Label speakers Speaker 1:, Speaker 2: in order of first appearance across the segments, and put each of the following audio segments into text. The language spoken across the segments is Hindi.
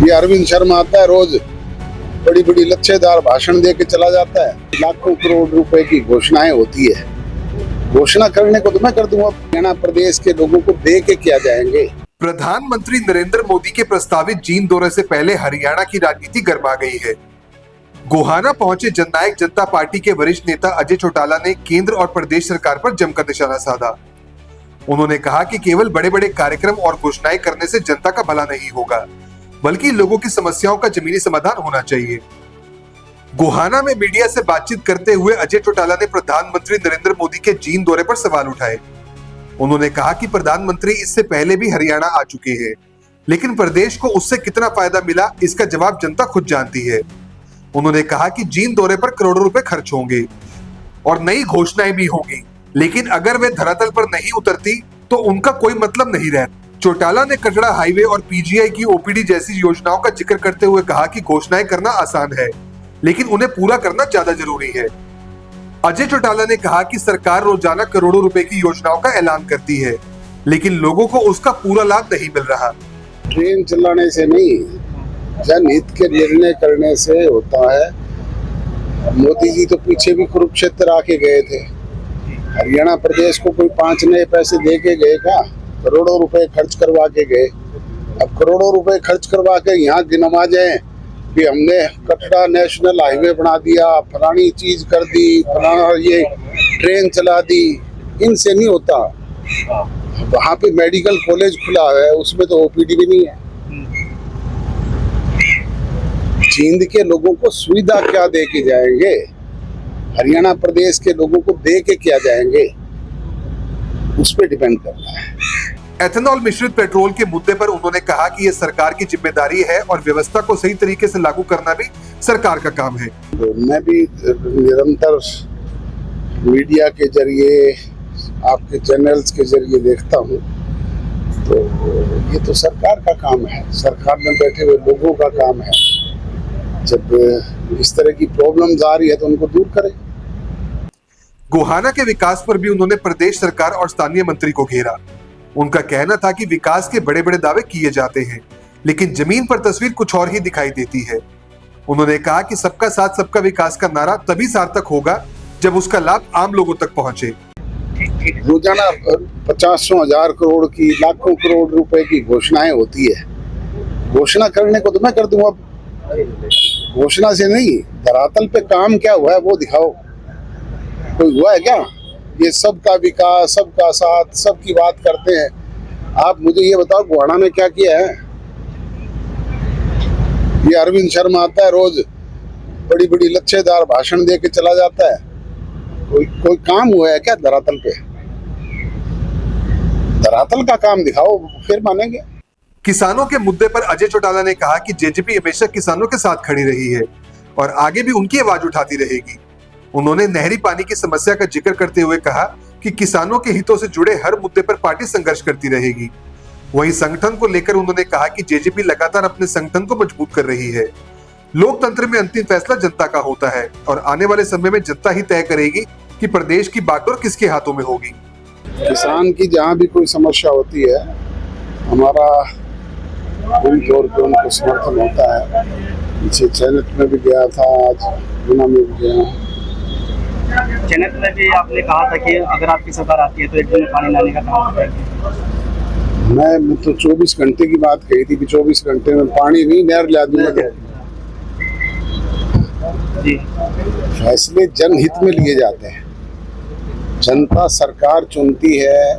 Speaker 1: ये अरविंद शर्मा आता है, रोज बड़ी बड़ी लच्छेदार भाषण दे के चला जाता है। लाखों करोड़ रुपए की घोषणाएं होती है। घोषणा करने को तो मैं कर दूंगा, हरियाणा प्रदेश के लोगों को दे के क्या जाएंगे।
Speaker 2: प्रधानमंत्री नरेंद्र मोदी के प्रस्तावित जींद दौरे से पहले हरियाणा की राजनीति गर्मा गई है। गोहाना पहुंचे जननायक जनता पार्टी के वरिष्ठ नेता अजय चौटाला ने केंद्र और प्रदेश सरकार पर जमकर निशाना साधा। उन्होंने कहा कि केवल बड़े बड़े कार्यक्रम और घोषणाएं करने से जनता का भला नहीं होगा, बल्कि लोगों की समस्याओं का जमीनी समाधान होना चाहिए। गोहाना में मीडिया से बातचीत करते हुए अजय चौटाला ने प्रधानमंत्री नरेंद्र मोदी के जींद दौरे पर सवाल उठाए। उन्होंने कहा कि प्रधानमंत्री इससे पहले भी हरियाणा आ चुके हैं, लेकिन प्रदेश को उससे कितना फायदा मिला, इसका जवाब जनता खुद जानती है। उन्होंने कहा कि जींद दौरे पर करोड़ों रुपए खर्च होंगे और नई घोषणाएं भी होंगी, लेकिन अगर वे धरातल पर नहीं उतरती तो उनका कोई मतलब नहीं रहता। चौटाला ने कटड़ा हाईवे और पीजीआई की ओपीडी जैसी योजनाओं का जिक्र करते हुए कहा कि घोषणाएं करना आसान है, लेकिन उन्हें पूरा करना ज्यादा जरूरी है। अजय चौटाला ने कहा कि सरकार रोजाना करोड़ों रुपए की योजनाओं का ऐलान करती है, लेकिन लोगों को उसका पूरा लाभ नहीं मिल रहा।
Speaker 1: ट्रेन चलाने से नहीं, जनहित के निर्णय करने से होता है। मोदी जी तो पीछे भी कुरुक्षेत्र आके गए थे। हरियाणा प्रदेश को कोई 5 नए पैसे दे के गए क्या? करोड़ों रुपए खर्च करवा के गए। अब करोड़ों रुपए खर्च करवा के यहाँ गिनवा जाए कि हमने कटड़ा नेशनल हाईवे बना दिया, फलानी चीज कर दी, फलाना ये ट्रेन चला दी, इनसे नहीं होता। वहाँ पे मेडिकल कॉलेज खुला है, उसमें तो ओपीडी भी नहीं है। जींद के लोगों को सुविधा क्या दे के जाएंगे? हरियाणा प्रदेश के लोगों को दे के क्या जाएंगे? उस पर डिपेंड करता है।
Speaker 2: एथेनॉल मिश्रित पेट्रोल के मुद्दे पर उन्होंने कहा कि यह सरकार की जिम्मेदारी है और व्यवस्था को सही तरीके से लागू करना भी सरकार का काम है।
Speaker 1: तो मैं भी निरंतर मीडिया के जरिए, आपके चैनल्स के जरिए देखता हूँ, तो ये तो सरकार का काम है, सरकार में बैठे हुए लोगों का काम है। जब इस तरह की प्रॉब्लम्स आ रही है तो उनको दूर करें।
Speaker 2: गोहाना के विकास पर भी उन्होंने प्रदेश सरकार और स्थानीय मंत्री को घेरा। उनका कहना था कि विकास के बड़े बड़े दावे किए जाते हैं, लेकिन जमीन पर तस्वीर कुछ और ही दिखाई देती है। उन्होंने कहा कि सबका साथ सबका विकास का नारा तभी सार्थक होगा जब उसका लाभ आम लोगों तक पहुंचे।
Speaker 1: रोजाना 50,000 करोड़ की, लाखों करोड़ रुपए की घोषणाएं होती है। घोषणा करने को तो मैं कर दूंगा, घोषणा से नहीं, धरातल पे काम क्या हुआ है वो दिखाओ। कोई हुआ है क्या? ये सबका विकास, सबका साथ, सबकी बात करते हैं। आप मुझे ये बताओ, गोहाना में क्या किया है? ये अरविंद शर्मा आता है, रोज बड़ी बड़ी लच्छेदार भाषण दे के चला जाता है। कोई काम हुआ है क्या धरातल पे? धरातल का काम दिखाओ, फिर मानेंगे।
Speaker 2: किसानों के मुद्दे पर अजय चौटाला ने कहा कि जेजेपी हमेशा किसानों के साथ खड़ी रही है और आगे भी उनकी आवाज उठाती रहेगी। उन्होंने नहरी पानी की समस्या का जिक्र करते हुए कहा कि किसानों के हितों से जुड़े हर मुद्दे पर पार्टी संघर्ष करती रहेगी। वहीं संगठन को लेकर उन्होंने कहा कि जेजेपी लगातार अपने संगठन को मजबूत कर रही है। लोकतंत्र में अंतिम फैसला जनता का होता है और आने वाले समय में जनता ही तय करेगी कि प्रदेश की बागडोर किसके हाथों में होगी।
Speaker 1: किसान की जहाँ भी कोई समस्या होती है, हमारा पूरी तौर पे उनको समर्थन होता है। पीछे चैनत में भी गया था, आज गुना में भी गया।
Speaker 3: चैनत में भी आपने कहा था कि अगर आपकी सरकार आती है तो एक दिन में पानी लाने का काम करेंगे।
Speaker 1: मैं तो 24 घंटे की बात कही थी कि 24 घंटे में पानी नहीं, नहर ला दूंगा।
Speaker 3: जी,
Speaker 1: फैसले जनहित में लिए जाते हैं। जनता सरकार चुनती है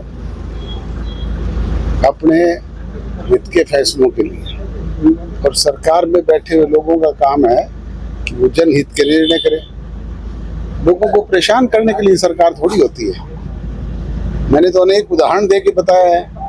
Speaker 1: अपने हित के फैसलों के लिए, और सरकार में बैठे हुए लोगों का काम है कि वो जनहित के निर्णय करें। लोगों को परेशान करने के लिए सरकार थोड़ी होती है। मैंने तो अनेक उदाहरण दे के बताया है।